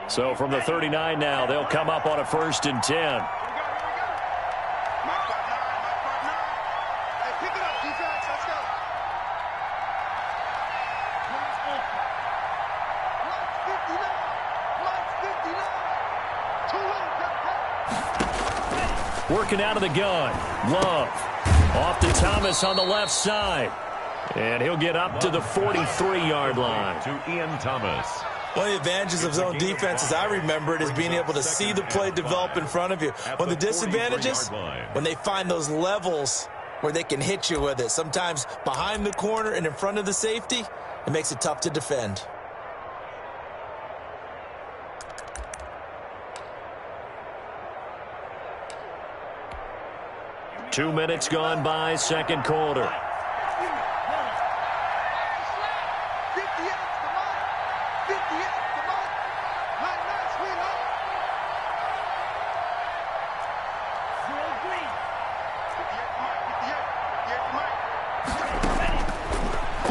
So from the 39 now, they'll come up on a 1st and 10. Working out of the gun. Love. Off to Thomas on the left side. And he'll get up to the 43-yard line. To Ian Thomas. One of the advantages of zone defense, as I remember it, is being able to see the play develop in front of you. One of the disadvantages, when they find those levels where they can hit you with it, sometimes behind the corner and in front of the safety, it makes it tough to defend. Two minutes gone by, second quarter.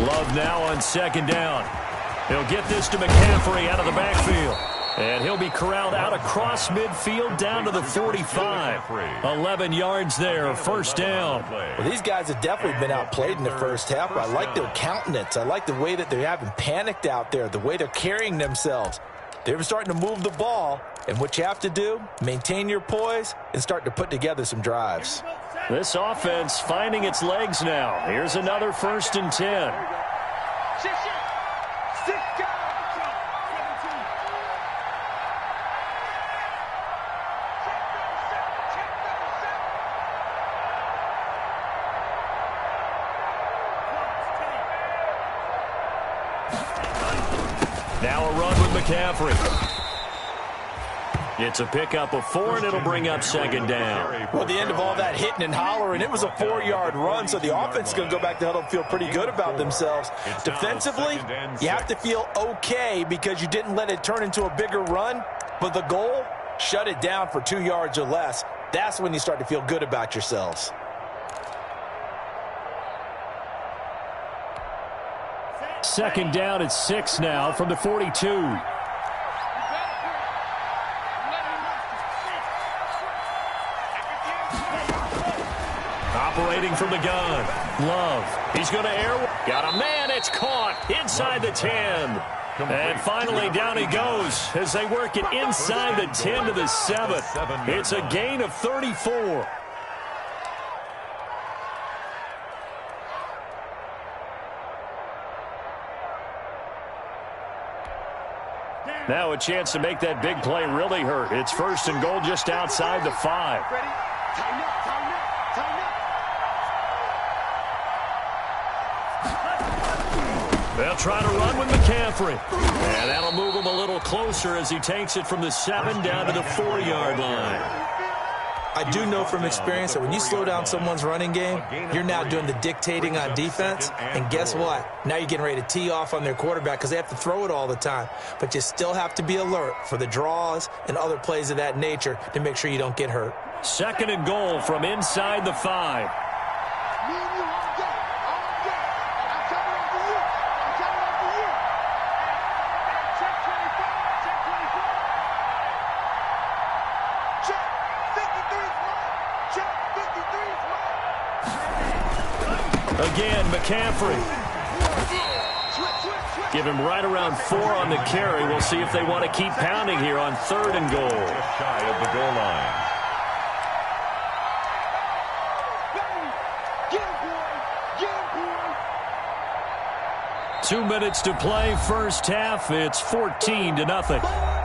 Love now on second down. He'll get this to McCaffrey out of the backfield. And he'll be corralled out across midfield down to the 45. 11 yards there, first down. Well, these guys have definitely been outplayed in the first half. I like their countenance. I like the way that they haven't panicked out there, the way they're carrying themselves. They're starting to move the ball, and what you have to do, maintain your poise and start to put together some drives. This offense finding its legs now. Here's another 1st and 10. Now a run with McCaffrey. It's a pickup of 4, and it'll bring up second down. Well, at the end of all that hitting and hollering, it was a 4-yard run, so the offense is going to go back to huddle and feel pretty good about themselves. Defensively, you have to feel okay because you didn't let it turn into a bigger run, but the goal, shut it down for 2 yards or less. That's when you start to feel good about yourselves. Second down at 6 now from the 42. Operating from the gun. Love. He's going to air. Got a man. It's caught inside the 10. And finally down he goes as they work it inside the 10 to the 7. It's a gain of 34. Now a chance to make that big play really hurt. It's 1st and goal just outside the 5. They'll try to run with McCaffrey. And that'll move him a little closer as he takes it from the 7 down to the 4-yard line. I do know from experience that when you slow down someone's running game, you're now doing the dictating on defense. And guess what? Now you're getting ready to tee off on their quarterback because they have to throw it all the time. But you still have to be alert for the draws and other plays of that nature to make sure you don't get hurt. Second and goal from inside the 5. Again, McCaffrey. Give him right around 4 on the carry. We'll see if they want to keep pounding here on 3rd and goal. Just shy of the goal line. Two minutes to play, first half. It's 14-0.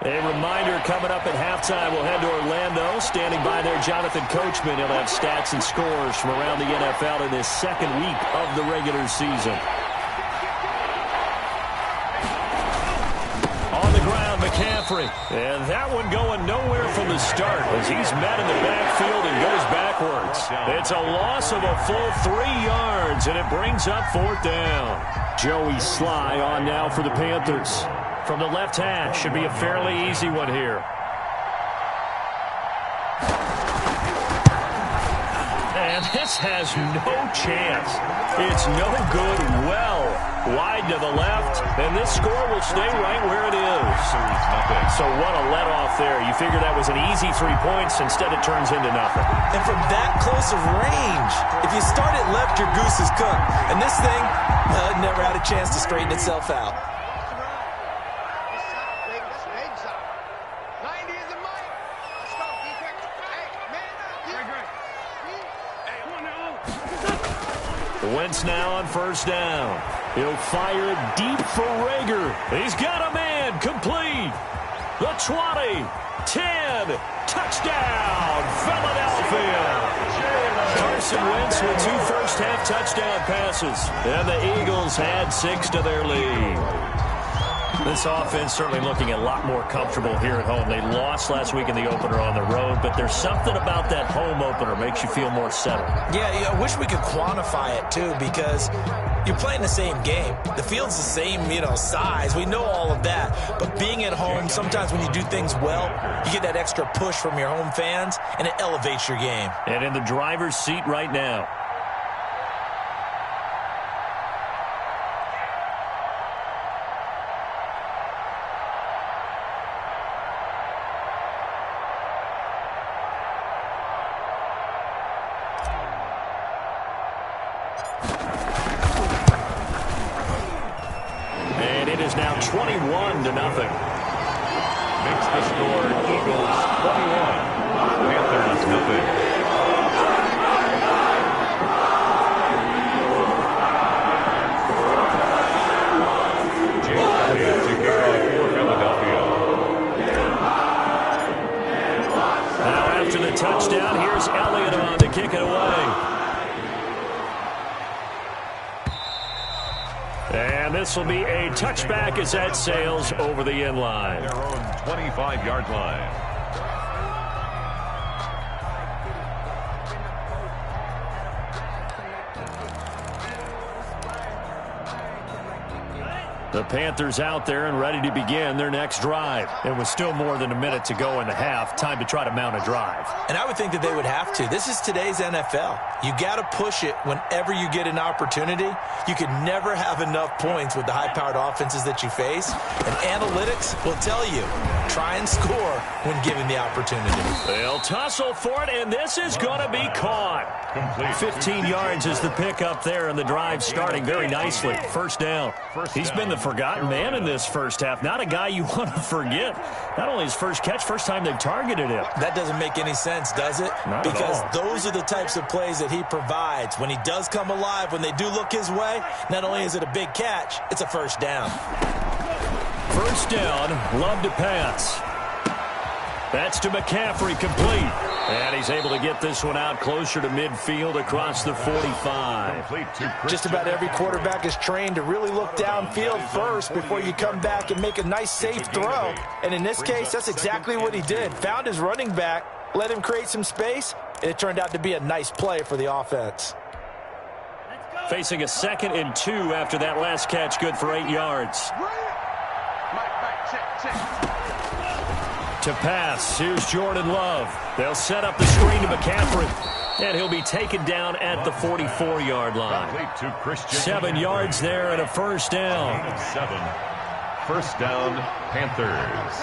A reminder coming up at halftime, we'll head to Orlando. Standing by there, Jonathan Coachman. He'll have stats and scores from around the NFL in this second week of the regular season. On the ground, McCaffrey. And that one going nowhere from the start as he's met in the backfield and goes backwards. It's a loss of a full 3 yards, and it brings up 4th down. Joey Sly on now for the Panthers. From the left hash, should be a fairly easy one here. And This has no chance. It's no good. Well, wide to the left, and this score will stay right where it is. So what a let-off there. You figure that was an easy 3 points. Instead, it turns into nothing. And from that close of range, if you start it left, your goose is cooked. And this thing, well, it never had a chance to straighten itself out. Wentz now on first down. He'll fire it deep for Rager. He's got a man. Complete. The 20. 10. Touchdown, Philadelphia. Carson Wentz with 2 first-half touchdown passes. And the Eagles add 6 to their lead. This offense certainly looking a lot more comfortable here at home. They lost last week in the opener on the road, but there's something about that home opener makes you feel more settled. Yeah, I wish we could quantify it, too, because you're playing the same game. The field's the same, size. We know all of that. But being at home, sometimes when you do things well, you get that extra push from your home fans, and it elevates your game. And in the driver's seat right now. Now 21 to nothing. Makes the score Eagles 21, Panthers nothing. James Elliott to kick off for Philadelphia. Now after the touchdown, here's Elliott on to kick it away. And this will be a touchback as that sails over the end line. Their own 25-yard line. The Panthers out there and ready to begin their next drive. It was still more than a minute to go in the half. Time to try to mount a drive. And I would think that they would have to. This is today's NFL. You got to push it whenever you get an opportunity. You can never have enough points with the high-powered offenses that you face. And analytics will tell you, try and score when given the opportunity. They'll tussle for it, and this is going to be caught. 15 yards is the pick up there, and the drive starting very nicely. First down. He's been the forgotten man in this first half. Not a guy you want to forget. Not only his first catch, first time they've targeted him. That doesn't make any sense, does it? Not because at all. Those are the types of plays that he provides. When he does come alive, when they do look his way, not only is it a big catch, it's a first down. First down, love to pass. That's to McCaffrey, complete. And he's able to get this one out closer to midfield across the 45. Just about every quarterback is trained to really look downfield first before you come back and make a nice, safe throw. And in this case, that's exactly what he did. Found his running back, let him create some space, and it turned out to be a nice play for the offense. Facing a 2nd and 2 after that last catch, good for 8 yards. To pass, here's Jordan Love. They'll set up the screen to McCaffrey, and he'll be taken down at the 44-yard line. 7 yards there and a first down. 7. First down, Panthers.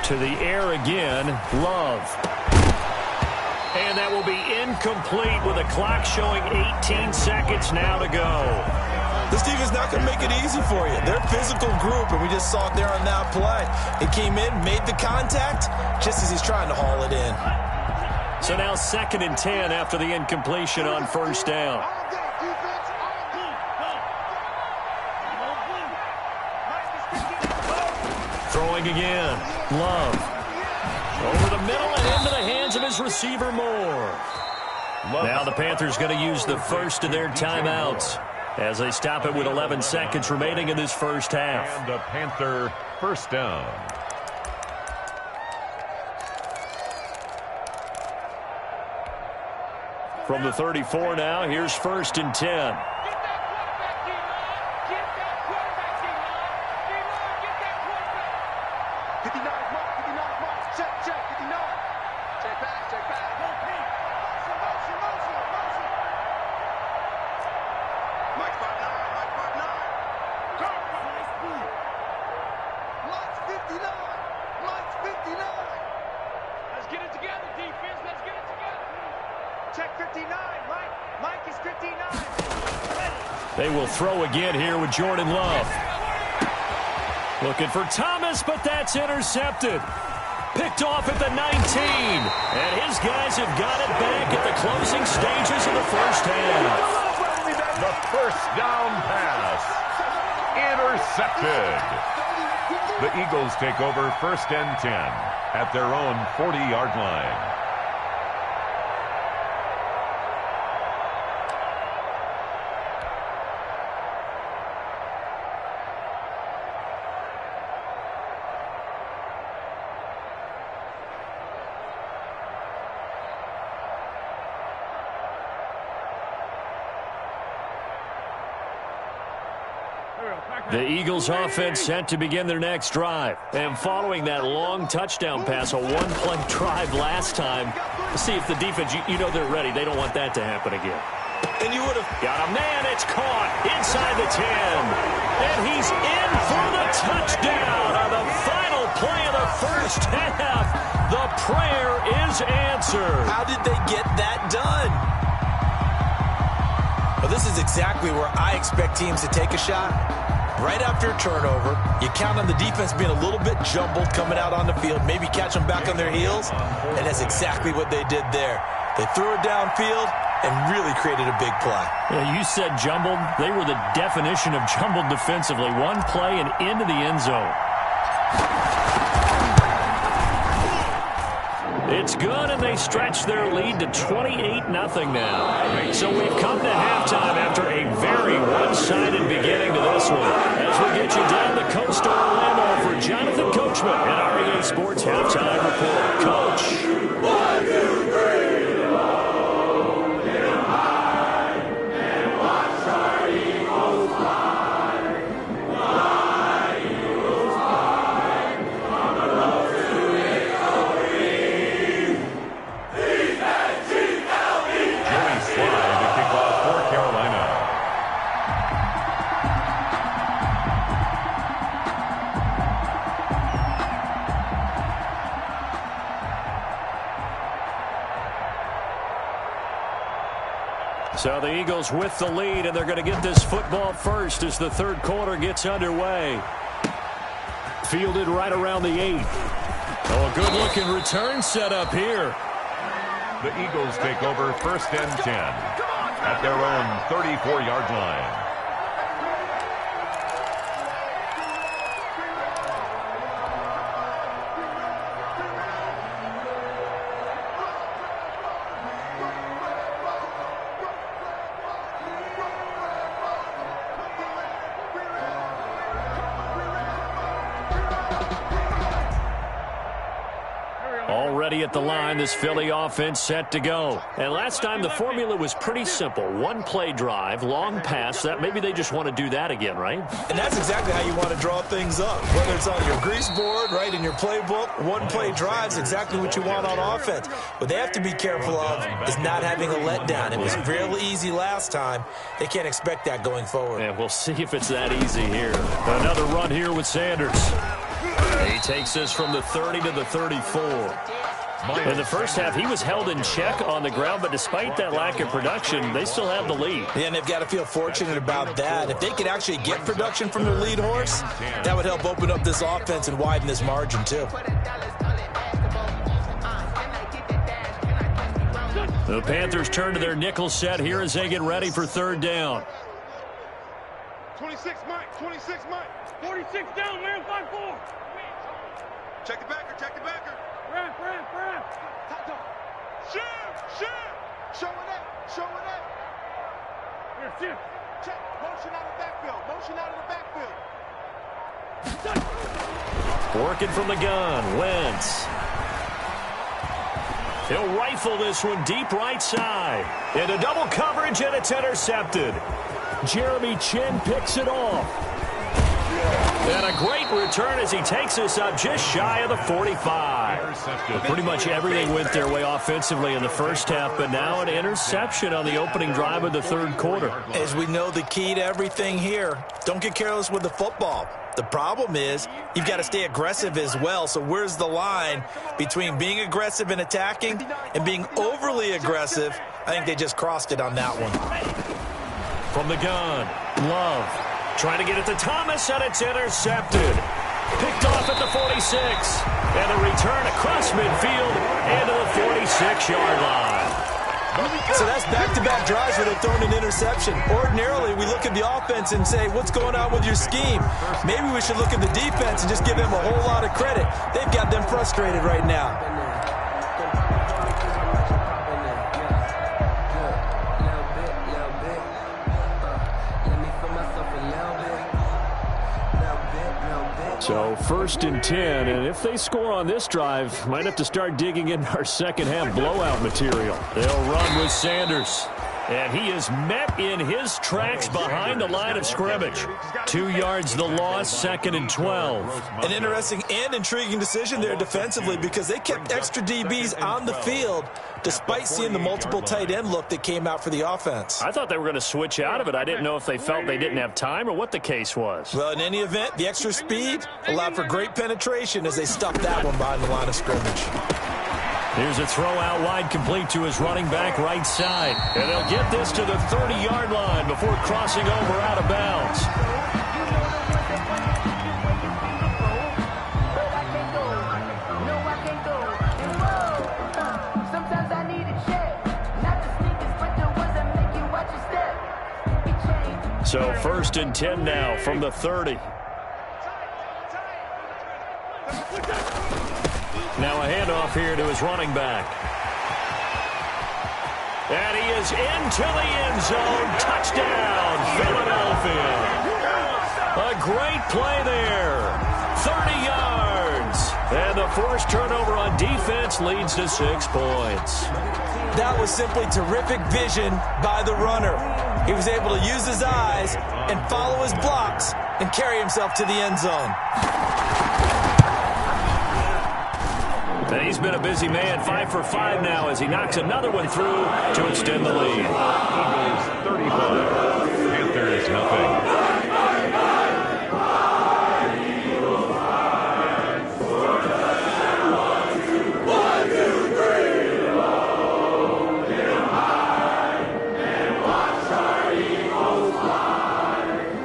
To the air again, Love. And that will be incomplete with a clock showing 18 seconds now to go. This defense not going to make it easy for you. They're a physical group, and we just saw it there on that play. He came in, made the contact, just as he's trying to haul it in. So now 2nd and 10 after the incompletion on first down. Throwing again. Love. Over the middle and into the hands of his receiver Moore. Now the Panthers going to use the first of their timeouts as they stop it with 11 seconds remaining in this first half. And the Panther first down. From the 34 now, here's 1st and 10. 59, mark, 59, mark. Check, 59. Check back. Motion. Mike 59. Mike's 59. Mike's 59. Let's get it together, defense. Let's get it together. Check 59, Mike. Mike is 59. They will throw again here with Jordan Love. Looking for Thomas, but that's intercepted. Picked off at the 19. And his guys have got it back at the closing stages of the first half. The first down pass. Intercepted. The Eagles take over 1st and 10 at their own 40-yard line. The Eagles offense set to begin their next drive. And following that long touchdown pass, a one-play drive last time, see if the defense, you know they're ready. They don't want that to happen again. And you would have got a man. It's caught inside the 10. And he's in for the touchdown on the final play of the first half. The prayer is answered. How did they get that done? Well, this is exactly where I expect teams to take a shot. Right after a turnover, you count on the defense being a little bit jumbled coming out on the field, maybe catch them back on their heels, and that's exactly what they did there. They threw it downfield and really created a big play. Yeah, you said jumbled. They were the definition of jumbled defensively. One play and into the end zone. It's good, and they stretch their lead to 28-0 now. So we've come to halftime after a very one-sided beginning to this one. As we get you down the coast to Orlando for Jonathan Coachman and our EA Sports Halftime Report. Coach. 1, 2, 3. So the Eagles with the lead, and they're going to get this football first as the third quarter gets underway. Fielded right around the 8. Oh, a good-looking return set up here. The Eagles take over 1st and 10 at their own 34-yard line. Already at the line, this Philly offense set to go. And last time the formula was pretty simple. One-play drive, long pass. That maybe they just want to do that again, right? And that's exactly how you want to draw things up. Whether it's on your grease board, right, in your playbook, one-play drive is exactly what you want on offense. What they have to be careful of is not having a letdown. It was fairly easy last time. They can't expect that going forward. And we'll see if it's that easy here. Another run here with Sanders. He takes this from the 30 to the 34. In the first half, he was held in check on the ground, but despite that lack of production, they still have the lead. Yeah, and they've got to feel fortunate about that. If they could actually get production from their lead horse, that would help open up this offense and widen this margin, too. The Panthers turn to their nickel set here as they get ready for third down. 26, Mike. 26, Mike. 46 down, man. 5-4. Check the backer. Ramp. Shoot. Showing up. Here, shift. Check. Motion out of the backfield. Working from the gun, Wentz. He'll rifle this one deep right side. Into double coverage, and it's intercepted. Jeremy Chin picks it off. And a great return as he takes us up just shy of the 45. Pretty much everything went their way offensively in the first half, but now an interception on the opening drive of the third quarter. As we know, the key to everything here, don't get careless with the football. The problem is you've got to stay aggressive as well. So where's the line between being aggressive and attacking and being overly aggressive? I think they just crossed it on that one. From the gun, Love trying to get it to Thomas, and it's intercepted. Picked off at the 46. And a return across midfield into the 46-yard line. So that's back-to-back drives where they're throwing an interception. Ordinarily, we look at the offense and say, what's going on with your scheme? Maybe we should look at the defense and just give them a whole lot of credit. They've got them frustrated right now. So 1st and 10, and if they score on this drive, might have to start digging in our second half blowout material. They'll run with Sanders. And he is met in his tracks behind the line of scrimmage. 2 yards the loss, 2nd and 12. An interesting and intriguing decision there defensively because they kept extra DBs on the field despite seeing the multiple tight end look that came out for the offense. I thought they were going to switch out of it. I didn't know if they felt they didn't have time or what the case was. Well, in any event, the extra speed allowed for great penetration as they stuffed that one behind the line of scrimmage. Here's a throw out wide, complete to his running back right side. And they'll get this to the 30-yard line before crossing over out of bounds. So 1st and 10 now from the 30. Now a handoff here to his running back. And he is into the end zone. Touchdown, Philadelphia. A great play there. 30 yards. And the forced turnover on defense leads to 6 points. That was simply terrific vision by the runner. He was able to use his eyes and follow his blocks and carry himself to the end zone. And he's been a busy man, 5 for 5 now as he knocks another one through to extend the lead. Eagles 35, Panthers nothing.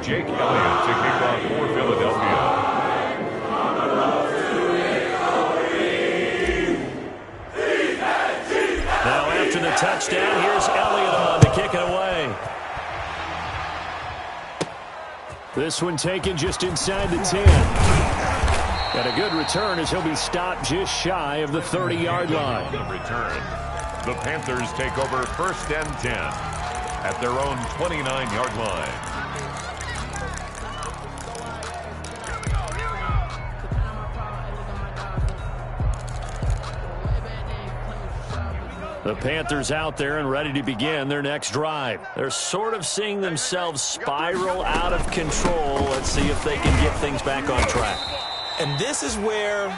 Jake Elliott to kick off for Philadelphia. Now after the touchdown, here's Elliott on to kick it away. This one taken just inside the 10. And a good return as he'll be stopped just shy of the 30-yard line. The return. The Panthers take over 1st and 10 at their own 29-yard line. The Panthers out there and ready to begin their next drive. They're sort of seeing themselves spiral out of control. Let's see if they can get things back on track. And this is where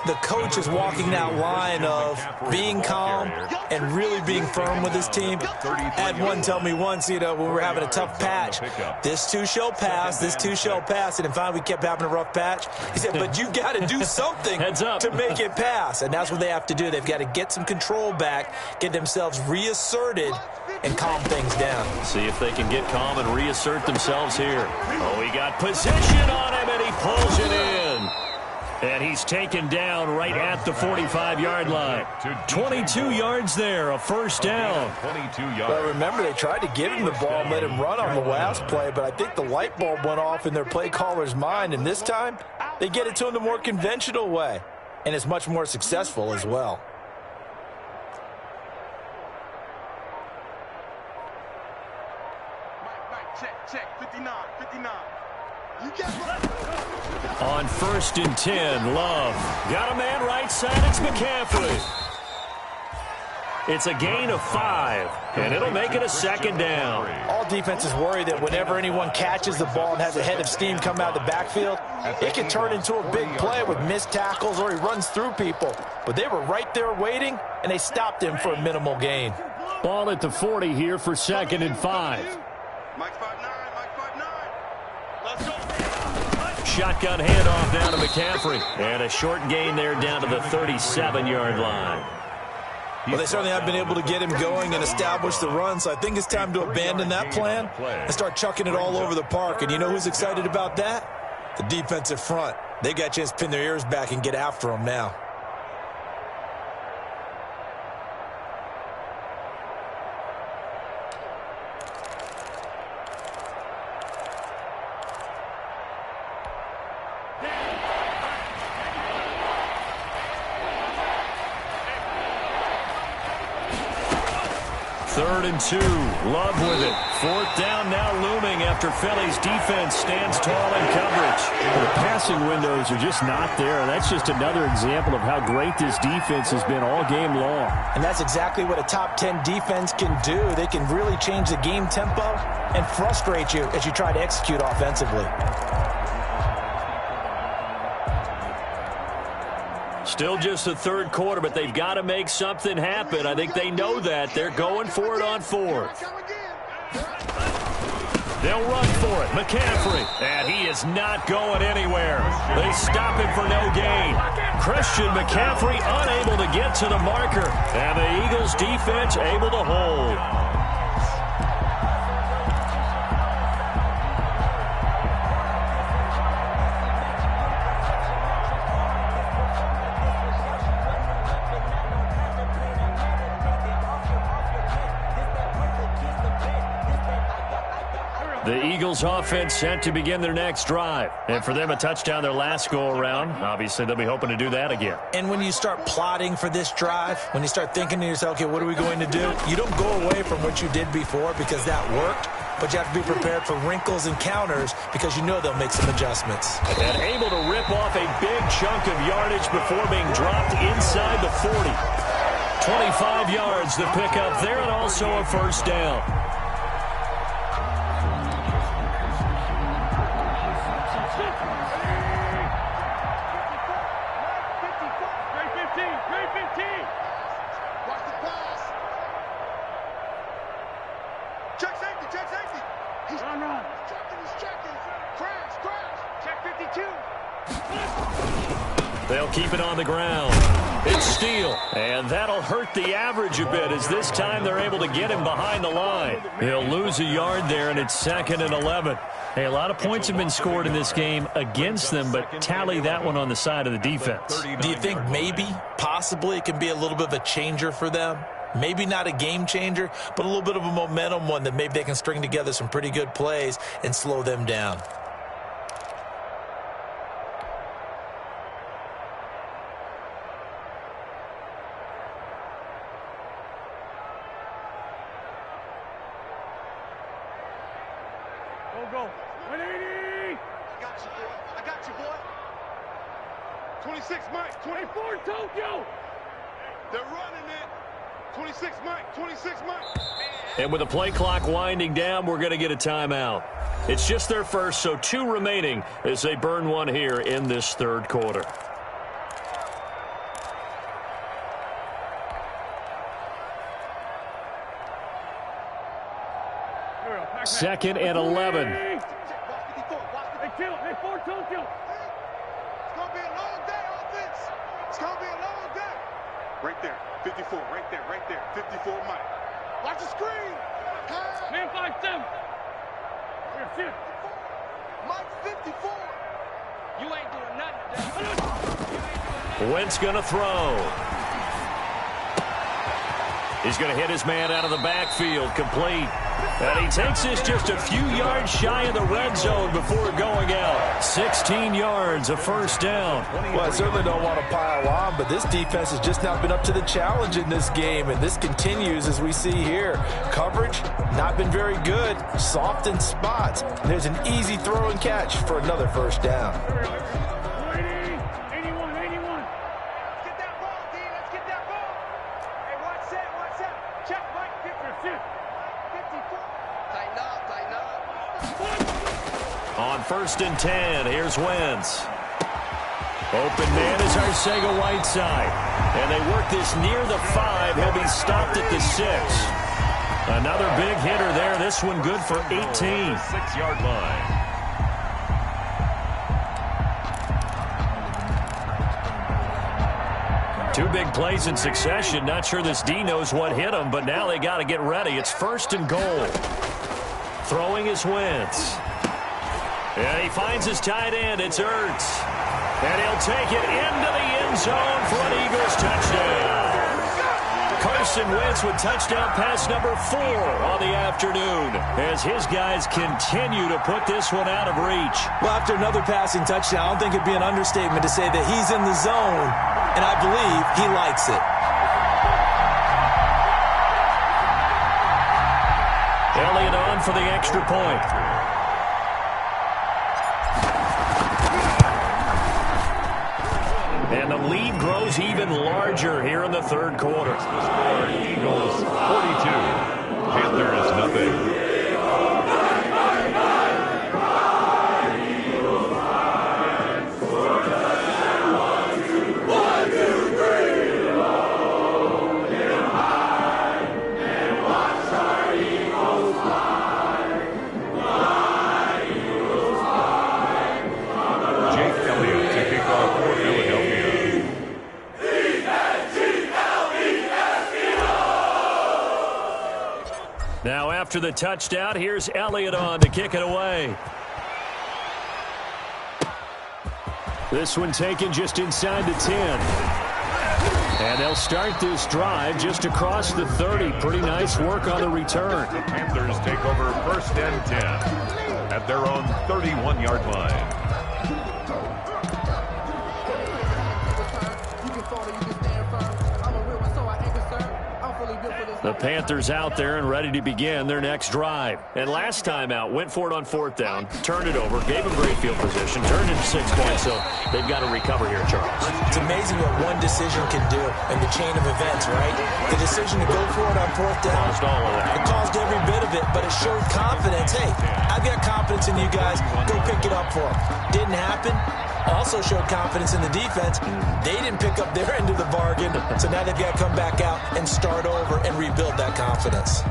the coach is walking that line of being calm and really being firm with his team. Had one tell me once, when we were having a tough patch, this too shall pass, this too shall pass. And finally we kept having a rough patch. He said, but you got to do something to make it pass. And that's what they have to do. They've got to get some control back, get themselves reasserted, and calm things down. See if they can get calm and reassert themselves here. Oh, he got possession on him, and he pulls it in. And he's taken down right at the 45-yard line. 22 yards there, a first down. 22 yards. Well, remember, they tried to give him the ball and let him run on the last play, but I think the light bulb went off in their play caller's mind, and this time they get it to him the more conventional way, and it's much more successful as well. Check, 59. On 1st and 10, Love. Got a man right side, it's McCaffrey. It's a gain of 5, and it'll make it a second down. All defenses worry that whenever anyone catches the ball and has a head of steam come out of the backfield, it can turn into a big play with missed tackles or he runs through people. But they were right there waiting, and they stopped him for a minimal gain. Ball at the 40 here for 2nd and 5. Shotgun handoff down to McCaffrey. And a short gain there down to the 37-yard line. Well, they certainly have been able to get him going and establish the run, so I think it's time to abandon that plan and start chucking it all over the park. And you know who's excited about that? The defensive front. They got a chance to pin their ears back and get after him now. Third and 2. Love with it. 4th down now looming after Philly's defense stands tall in coverage. The passing windows are just not there. That's just another example of how great this defense has been all game long. And that's exactly what a top 10 defense can do. They can really change the game tempo and frustrate you as you try to execute offensively. Still just the third quarter, but they've got to make something happen. I think they know that. They're going for it on 4th. They'll run for it. McCaffrey. And he is not going anywhere. They stop him for no gain. Christian McCaffrey unable to get to the marker. And the Eagles defense able to hold. The Eagles offense set to begin their next drive. And for them, a touchdown their last go-around. Obviously, they'll be hoping to do that again. And when you start plotting for this drive, when you start thinking to yourself, okay, what are we going to do? You don't go away from what you did before because that worked. But you have to be prepared for wrinkles and counters because you know they'll make some adjustments. And able to rip off a big chunk of yardage before being dropped inside the 40. 25 yards to pick up there and also a first down. They'll keep it on the ground. It's Steele, and that'll hurt the average a bit as this time they're able to get him behind the line. He'll lose a yard there, and it's 2nd and 11. Hey, a lot of points have been scored in this game against them, but tally that one on the side of the defense. Do you think maybe, possibly, it can be a little bit of a changer for them? Maybe not a game changer, but a little bit of a momentum one that maybe they can string together some pretty good plays and slow them down. Go. 180. I got you, boy. 26, Mike. 24, Tokyo. They're running it. 26, Mike. 26, Mike. And with the play clock winding down, we're going to get a timeout. It's just their first, so 2 remaining as they burn one here in this third quarter. Second and 11. Hey, for Tokyo. It's going to be a long day, offense. It's going to be a long day. Right there. 54. Right there. 54, Mike. Watch the screen. Man 5-7. Here, Mike 54. You ain't doing nothing. Wentz going to throw. He's going to hit his man out of the backfield, complete. And he takes this just a few yards shy of the red zone before going out. 16 yards, a first down. Well, I certainly don't want to pile on, but this defense has just not been up to the challenge in this game, and this continues as we see here. Coverage, not been very good. Soft in spots. And there's an easy throw and catch for another first down. 81. Let's get that ball, D. Let's get that ball. Hey, watch that. 1st and 10. Here's Wentz. Open man is Arcega-Whiteside. And they work this near the 5. He'll be stopped at the 6. Another big hitter there. This one good for 18. 6-yard line. Two big plays in succession. Not sure this D knows what hit him, but now they got to get ready. It's 1st and goal. Throwing is Wentz. And he finds his tight end. It's Ertz. And he'll take it into the end zone for an Eagles touchdown. Carson Wentz with touchdown pass number 4 on the afternoon as his guys continue to put this one out of reach. Well, after another passing touchdown, I don't think it'd be an understatement to say that he's in the zone, and I believe he likes it. Elliott on for the extra point. And the lead grows even larger here in the 3rd quarter. Eagles 42, Panthers nothing. Now after the touchdown, here's Elliott on to kick it away. This one taken just inside the 10. And they'll start this drive just across the 30. Pretty nice work on the return. The Panthers take over 1st and 10 at their own 31-yard line. The Panthers out there and ready to begin their next drive. And last time out, went for it on 4th down, turned it over, gave them great field position, turned into 6 points, so they've got to recover here, Charles. It's amazing what one decision can do in the chain of events, right? The decision to go for it on 4th down. Caused all of that. It caused every bit of it, but it showed confidence. Hey, I've got confidence in you guys. Go pick it up for them. Didn't happen. Also showed confidence in the defense. They didn't pick up their end of the bargain, so now they've got to come back out and start over and rebuild that confidence.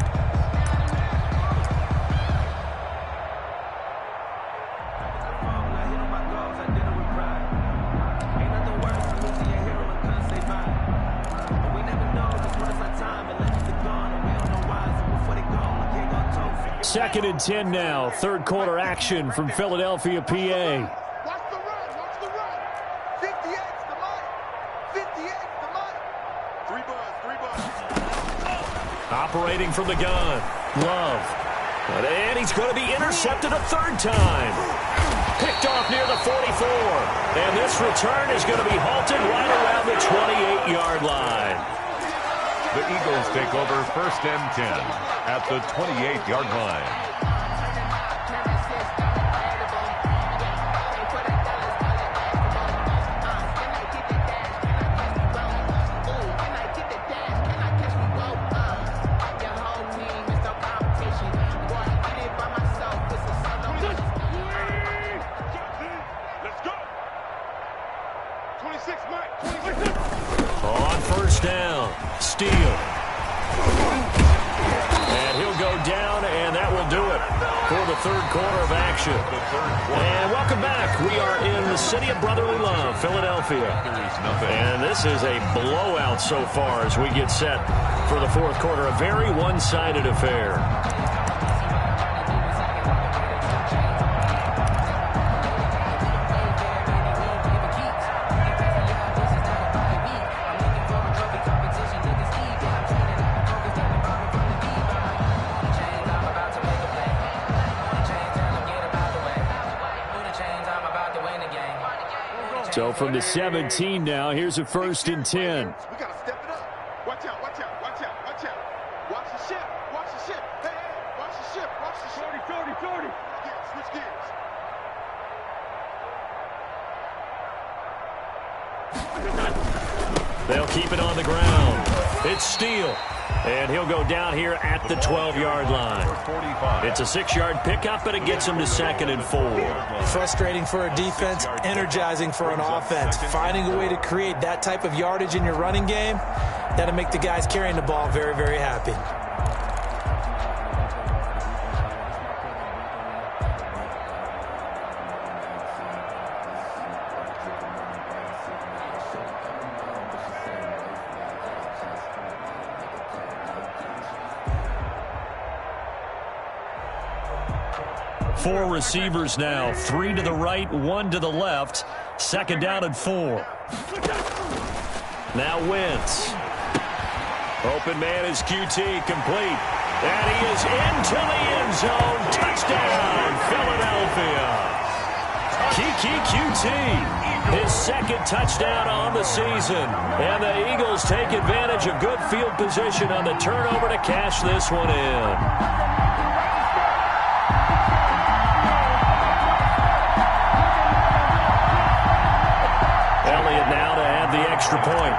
Second and 10 now. 3rd quarter action from Philadelphia, PA. Operating from the gun. Love. And he's going to be intercepted a 3rd time. Picked off near the 44. And this return is going to be halted right around the 28-yard line. The Eagles take over 1st and 10 at the 28-yard line. On 1st down, Steele. And he'll go down, and that will do it for the 3rd quarter of action. And welcome back. We are in the city of brotherly love, Philadelphia. And this is a blowout so far as we get set for the 4th quarter. A very one-sided affair. So from the 17 now, here's a 1st and 10. We got to step it up. Watch out, watch out, watch out, watch out. Watch the ship, watch the ship. Hey, hey, watch the ship, watch the ship. 30. Switch gears. They'll keep it on the ground. It's Steele. And he'll go down here at the 12-yard line. It's a 6-yard pickup, but it gets him to 2nd and 4. Frustrating for a defense, energizing for an offense. Finding a way to create that type of yardage in your running game, that'll make the guys carrying the ball very, very happy. Four receivers now, 3 to the right, 1 to the left. 2nd down and 4. Now Wentz. Open man is QT, complete. And he is into the end zone. Touchdown, Philadelphia. QT, his 2nd touchdown on the season. And the Eagles take advantage of good field position on the turnover to cash this one in. Now to add the extra point.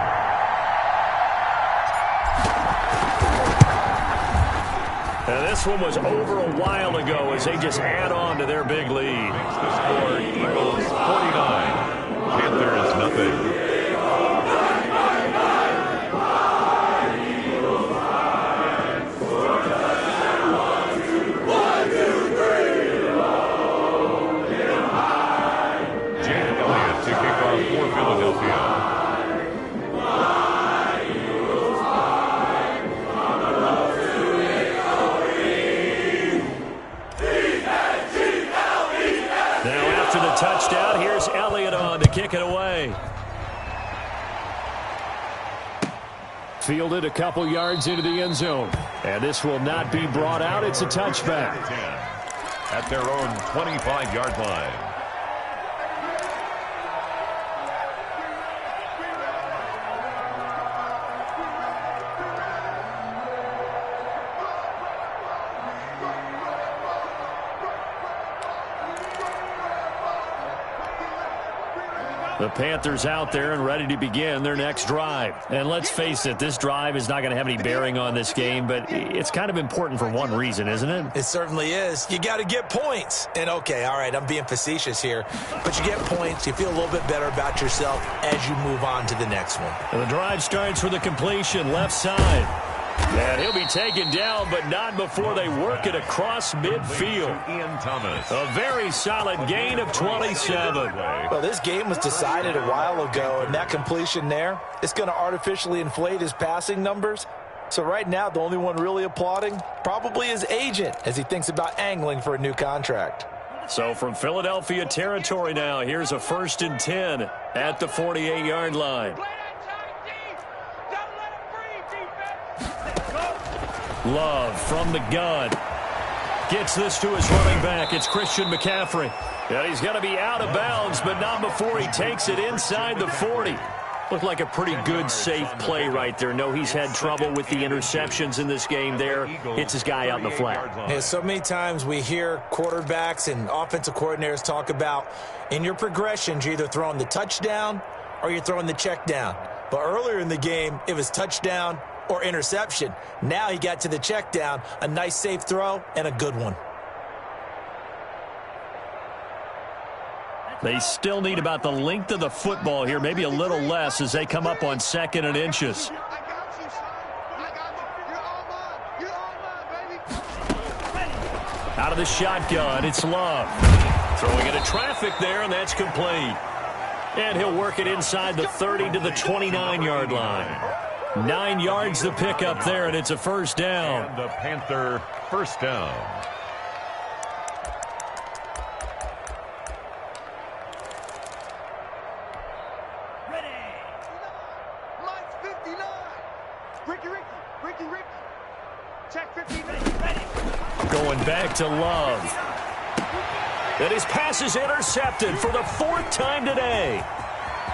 And this one was over a while ago as they just add on to their big lead. Makes the score Eagles 49. Panthers nothing. Touchdown. Here's Elliott on to kick it away. Fielded a couple yards into the end zone. And this will not be brought out. It's a touchback. At their own 25-yard line. The Panthers out there and ready to begin their next drive. And let's face it, this drive is not going to have any bearing on this game, but it's kind of important for one reason, isn't it? It certainly is. You got to get points. And, okay, all right, I'm being facetious here, but you get points. You feel a little bit better about yourself as you move on to the next one. And the drive starts with a completion left side. And he'll be taken down, but not before they work it across midfield. Ian Thomas. A very solid gain of 27. Well, this game was decided a while ago, and that completion there, it's going to artificially inflate his passing numbers. So right now, the only one really applauding probably his agent as he thinks about angling for a new contract. So from Philadelphia territory now, here's a 1st and 10 at the 48-yard line. Love from the gun. Gets this to his running back. It's Christian McCaffrey. And he's going to be out of bounds, but not before he takes it inside the 40. Looked like a pretty good, safe play right there. No, he's had trouble with the interceptions in this game there. Hits his guy out in the flat. Yeah, so many times we hear quarterbacks and offensive coordinators talk about in your progressions, you're either throwing the touchdown or you're throwing the check down. But earlier in the game, it was touchdown or interception. Now he got to the check down, a nice safe throw, and a good one. They still need about the length of the football here, maybe a little less as they come up on 2nd and inches. Out of the shotgun, it's Love. Throwing into traffic there, and that's complete. And he'll work it inside the 30 to the 29-yard line. 9 yards the pickup there, and it's a 1st down. And the Panther 1st down. Ready. Mike's 59. Ricky. Check 59. Ready. Going back to Love. And his pass is intercepted for the 4th time today.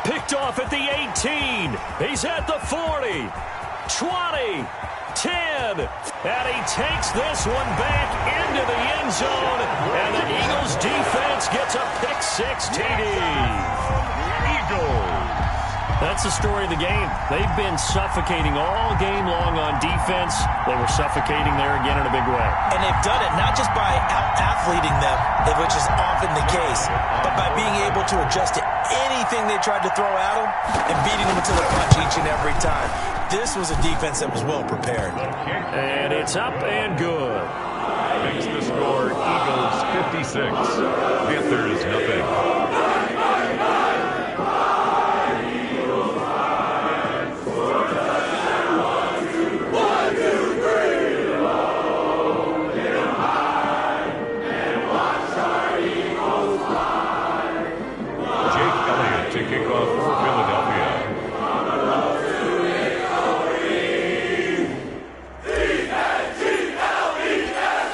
Picked off at the 18. He's at the 40. 20. 10. And he takes this one back into the end zone. And the Eagles defense gets a pick-6 TD. Eagles. That's the story of the game. They've been suffocating all game long on defense. They were suffocating there again in a big way. And they've done it not just by out-athleting them, which is often the case, but by being able to adjust to anything they tried to throw at them and beating them to the punch each and every time. This was a defense that was well prepared. And it's up and good. Makes the score Eagles 56, Panthers nothing. To kick off for Philadelphia.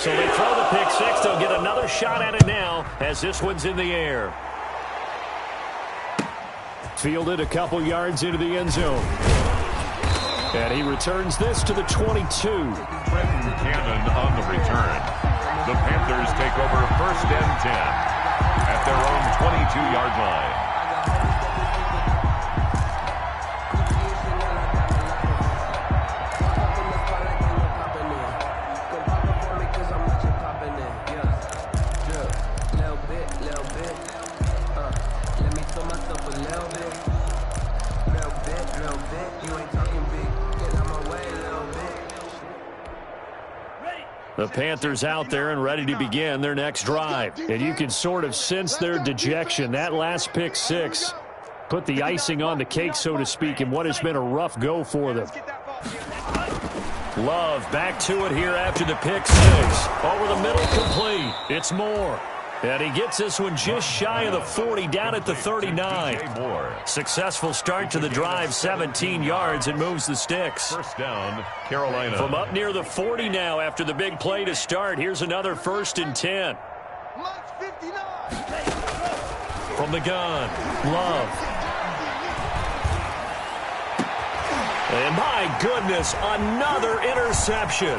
So they throw the pick six. They'll get another shot at it now as this one's in the air. Fielded a couple yards into the end zone. And he returns this to the 22. Trenton Cannon on the return. The Panthers take over 1st and 10 at their own 22-yard line. The Panthers out there and ready to begin their next drive. And you can sort of sense their dejection. That last pick six put the icing on the cake, so to speak, in what has been a rough go for them. Love back to it here after the pick six. Over the middle, complete. It's Moore. And he gets this one just shy of the 40, down at the 39. Successful start to the drive, 17 yards, and moves the sticks. 1st down, Carolina. From up near the 40 now after the big play to start. Here's another 1st and 10. From the gun, Love. And my goodness, another interception.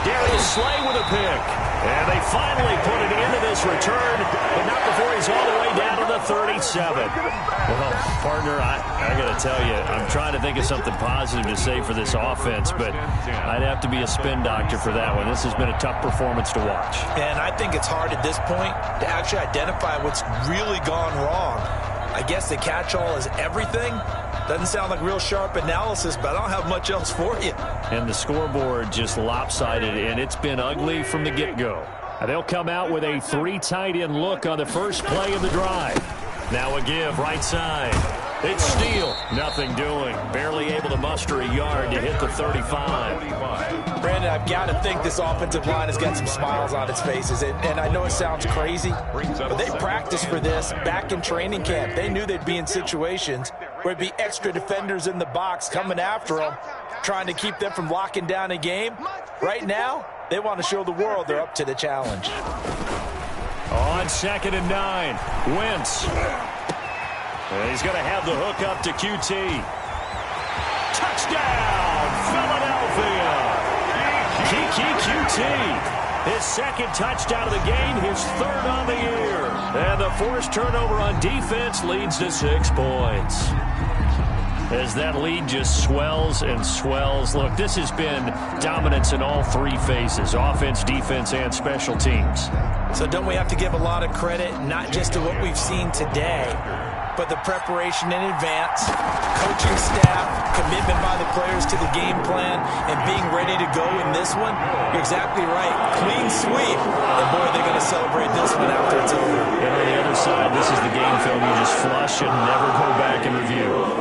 Darius Slay with a pick. And they finally put it into this return, but not before he's all the way down to the 37. Well, partner, I got to tell you, I'm trying to think of something positive to say for this offense, but I'd have to be a spin doctor for that one. This has been a tough performance to watch. And I think it's hard at this point to actually identify what's really gone wrong. I guess the catch-all is everything. Doesn't sound like real sharp analysis, but I don't have much else for you. And the scoreboard just lopsided, and it's been ugly from the get-go. They'll come out with a 3 tight end look on the first play of the drive. Now a give, right side. It's Steele. Nothing doing. Barely able to muster a yard to hit the 35. Brandon, I've got to think this offensive line has got some smiles on its faces. And I know it sounds crazy, but they practiced for this back in training camp. They knew they'd be in situations where it'd be extra defenders in the box coming after them, trying to keep them from locking down a game. Right now, they want to show the world they're up to the challenge. On 2nd and 9, Wentz. And he's going to have the hook up to QT. Touchdown, Philadelphia. QT. His 2nd touchdown of the game, his 3rd on the year. And the forced turnover on defense leads to 6 points. As that lead just swells and swells. Look, this has been dominance in all 3 phases, offense, defense, and special teams. So don't we have to give a lot of credit, not just to what we've seen today, but the preparation in advance, coaching staff, commitment by the players to the game plan, and being ready to go in this one? You're exactly right. Clean sweep. And boy, they're going to celebrate this one after it's over. And on the other side, this is the game film you just flush and never go back and review.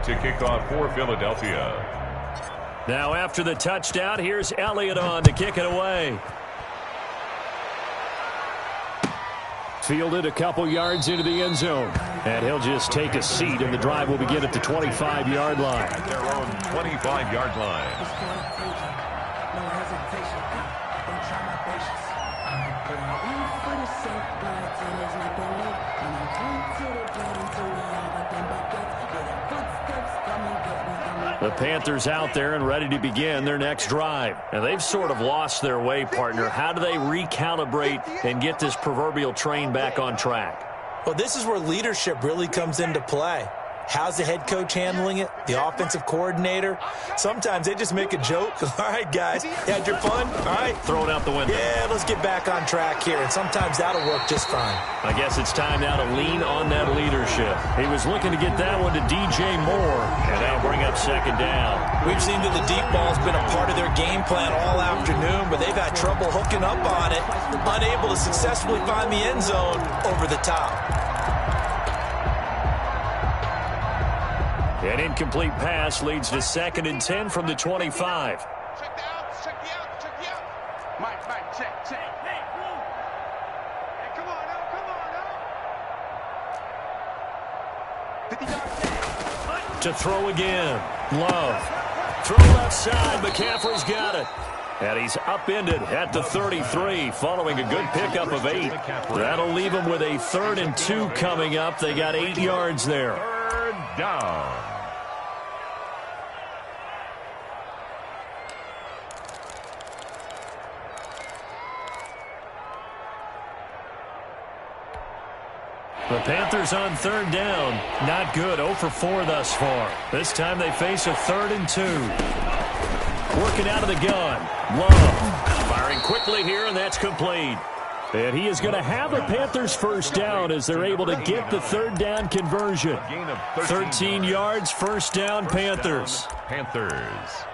To kick off for Philadelphia. Now after the touchdown, here's Elliott on to kick it away. Fielded a couple yards into the end zone. And he'll just take a seat, and the drive will begin at the 25-yard line. At their own 25-yard line. The Panthers out there and ready to begin their next drive. And they've sort of lost their way, partner. How do they recalibrate and get this proverbial train back on track? Well, this is where leadership really comes into play. How's the head coach handling it? The offensive coordinator? Sometimes they just make a joke. All right, guys, you had your fun? All right. Throw it out the window. Yeah, let's get back on track here, and sometimes that'll work just fine. I guess it's time now to lean on that leadership. He was looking to get that one to DJ Moore, and that'll bring up second down. We've seen that the deep ball's been a part of their game plan all afternoon, but they've had trouble hooking up on it, unable to successfully find the end zone over the top. An incomplete pass leads to 2nd and 10 from the 25. Check the outs, check the outs, check the outs. Mike, check. Hey, come on now. 50 yards. To throw again. Love. Throw left side. McCaffrey's got it. And he's upended at the 33 following a good pickup of 8. That'll leave him with a 3rd and 2 coming up. They got 8 yards there. 3rd down. The Panthers on 3rd down. Not good. 0 for 4 thus far. This time they face a 3rd and 2. Working out of the gun. Love. Firing quickly here, and that's complete. And he is going to have a Panthers first down as they're able to get the 3rd down conversion. 13 yards, first down, Panthers. Panthers.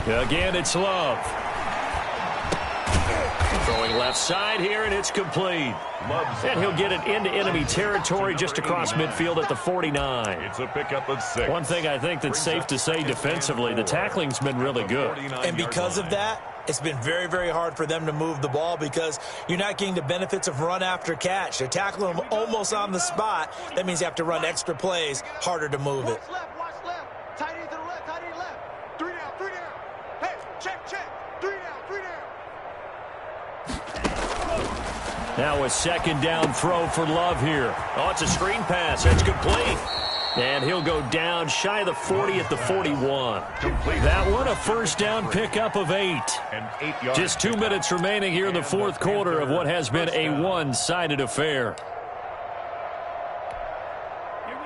Again, it's Love. Throwing left side here, and it's complete. And he'll get it into enemy territory just across midfield at the 49. It's a pickup of 6. One thing I think that's safe to say defensively, the tackling's been really good. And because of that, it's been very, very hard for them to move the ball because you're not getting the benefits of run after catch. They're tackling them almost on the spot. That means you have to run extra plays, harder to move it. Watch left. Tight end to the left, tight end left. 3 down. Hey, check. 3 down. Now a 2nd down throw for Love here. Oh, it's a screen pass. It's complete. And he'll go down shy of the 40 at the 41. That one a first down pickup of 8. Just 2 minutes remaining here in the 4th quarter of what has been a one-sided affair.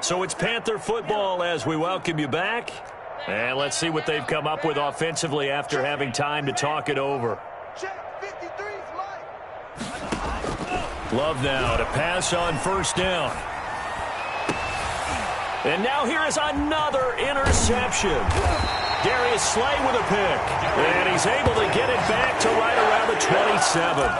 So it's Panther football as we welcome you back. And let's see what they've come up with offensively after having time to talk it over. Check 53's Mike. Love now to pass on first down. And now here is another interception. Darius Slay with a pick. And he's able to get it back to right around the 27.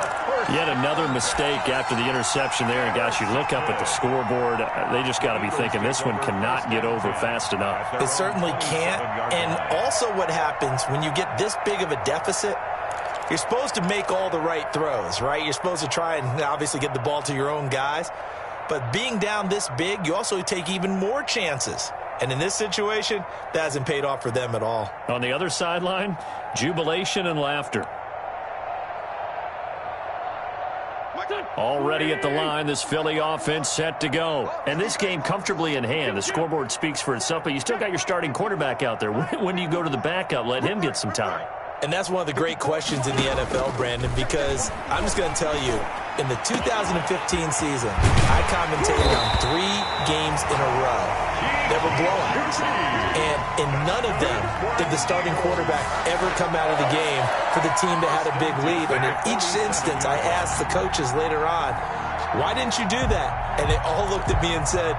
Yet another mistake after the interception there. And, gosh, you look up at the scoreboard. They just got to be thinking this one cannot get over fast enough. It certainly can't. And also what happens when you get this big of a deficit, you're supposed to make all the right throws, right? You're supposed to try and obviously get the ball to your own guys. But being down this big, you also take even more chances. And in this situation, that hasn't paid off for them at all. On the other sideline, jubilation and laughter. Already at the line, this Philly offense set to go. And this game comfortably in hand. The scoreboard speaks for itself, but you still got your starting quarterback out there. When do you go to the backup? Let him get some time. And that's one of the great questions in the NFL, Brandon, because I'm just going to tell you, in the 2015 season, I commentated on 3 games in a row that were blowouts. And in none of them did the starting quarterback ever come out of the game for the team that had a big lead. And in each instance, I asked the coaches later on, why didn't you do that? And they all looked at me and said,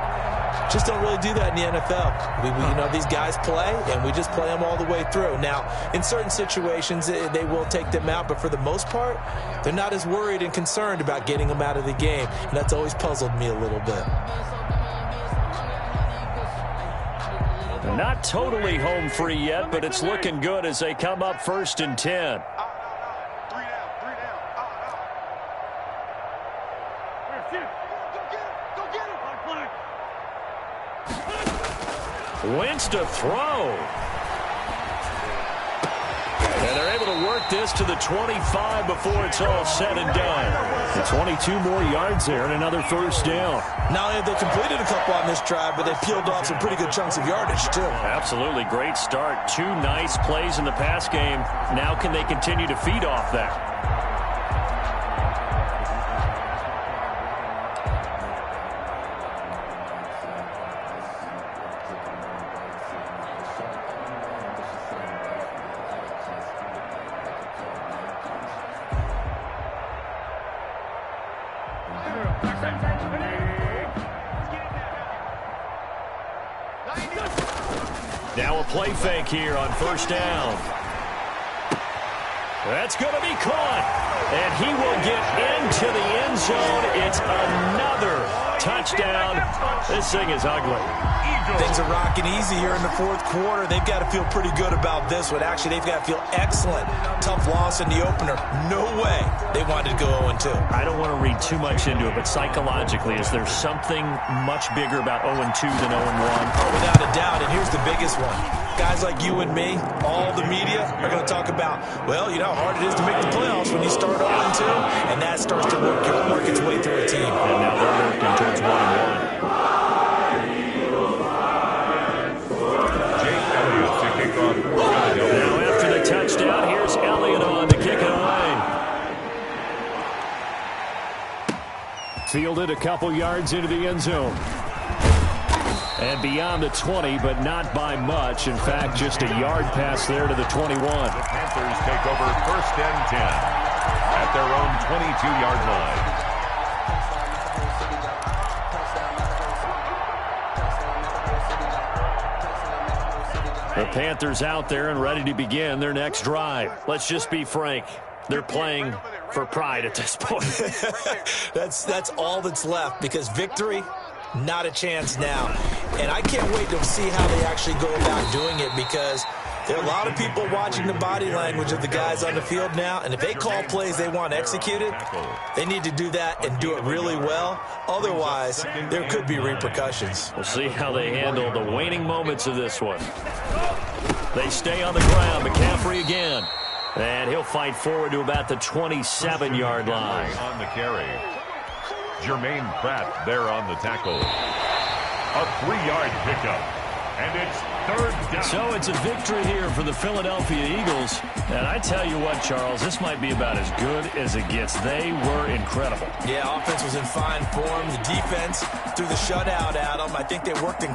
Just don't really do that in the NFL. You know, these guys play, and we just play them all the way through. Now, in certain situations, they will take them out, but for the most part, they're not as worried and concerned about getting them out of the game, and that's always puzzled me a little bit. Not totally home free yet, but it's looking good as they come up 1st and 10. Wentz to throw. And they're able to work this to the 25 before it's all said and done. And 22 more yards there and another first down. Not only have they completed a couple on this drive, but they peeled off some pretty good chunks of yardage, too. Absolutely. Great start. 2 nice plays in the pass game. Now can they continue to feed off that? Now a play fake here on first down. That's going to be caught. And he will get into the end zone. It's another touchdown. This thing is ugly. Things are rocking easy here in the 4th quarter. They've got to feel pretty good about this one. Actually, they've got to feel excellent. Tough loss in the opener. No way they wanted to go 0-2. I don't want to read too much into it, but psychologically, is there something much bigger about 0-2 than 0-1? Oh, without a doubt, and here's the biggest one. Guys like you and me, all the media, are going to talk about, well, you know how hard it is to make the playoffs when you start 0-2, and that starts to work its way through a team. And now they're working towards 1-1. Now after the touchdown, here's Elliott on to kick it away. Fielded a couple yards into the end zone. And beyond the 20, but not by much. In fact, just a yard pass there to the 21. The Panthers take over 1st and 10 at their own 22-yard line. The Panthers out there and ready to begin their next drive. Let's just be frank. They're playing for pride at this point. That's all that's left, because victory, not a chance now. And I can't wait to see how they actually go about doing it, because there are a lot of people watching the body language of the guys on the field now, and if they call plays they want executed, they need to do that and do it really well. Otherwise, there could be repercussions. We'll see how they handle the waning moments of this one. They stay on the ground. McCaffrey again. And he'll fight forward to about the 27-yard line. On the carry. Jermaine Pratt there on the tackle. A 3-yard pickup. And it's 3rd down. So it's a victory here for the Philadelphia Eagles. And I tell you what, Charles, this might be about as good as it gets. They were incredible. Yeah, offense was in fine form. The defense threw the shutout at them. I think they worked in